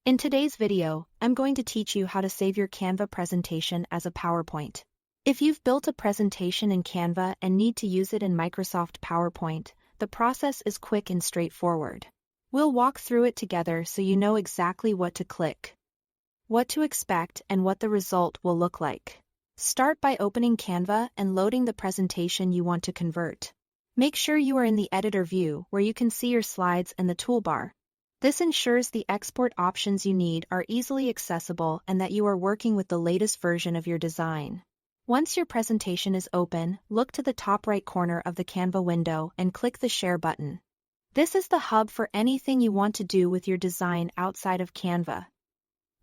In today's video, I'm going to teach you how to save your Canva presentation as a PowerPoint. If you've built a presentation in Canva and need to use it in Microsoft PowerPoint, the process is quick and straightforward. We'll walk through it together so you know exactly what to click, what to expect, and what the result will look like. Start by opening Canva and loading the presentation you want to convert. Make sure you are in the editor view where you can see your slides and the toolbar. This ensures the export options you need are easily accessible and that you are working with the latest version of your design. Once your presentation is open, look to the top right corner of the Canva window and click the Share button. This is the hub for anything you want to do with your design outside of Canva,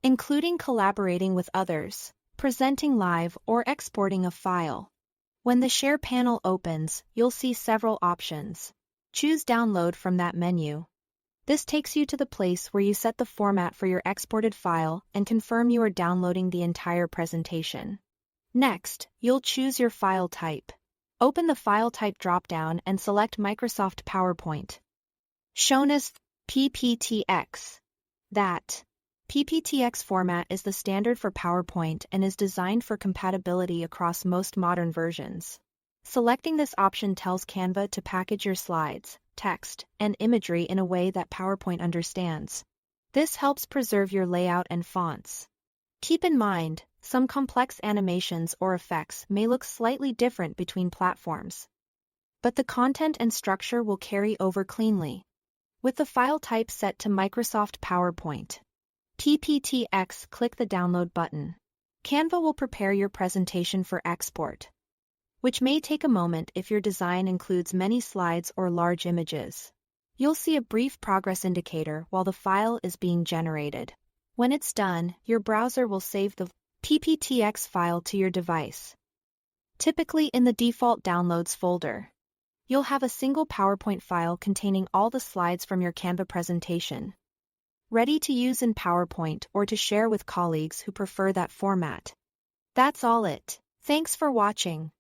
including collaborating with others, presenting live, or exporting a file. When the Share panel opens, you'll see several options. Choose Download from that menu. This takes you to the place where you set the format for your exported file and confirm you are downloading the entire presentation. Next, you'll choose your file type. Open the File Type dropdown and select Microsoft PowerPoint, shown as PPTX. That PPTX format is the standard for PowerPoint and is designed for compatibility across most modern versions. Selecting this option tells Canva to package your slides, text, and imagery in a way that PowerPoint understands. This helps preserve your layout and fonts. Keep in mind, some complex animations or effects may look slightly different between platforms, but the content and structure will carry over cleanly. With the file type set to Microsoft PowerPoint, PPTX, click the Download button. Canva will prepare your presentation for export, which may take a moment if your design includes many slides or large images. You'll see a brief progress indicator while the file is being generated. When it's done, your browser will save the PPTX file to your device, typically in the default Downloads folder. You'll have a single PowerPoint file containing all the slides from your Canva presentation, ready to use in PowerPoint or to share with colleagues who prefer that format. That's all it. Thanks for watching.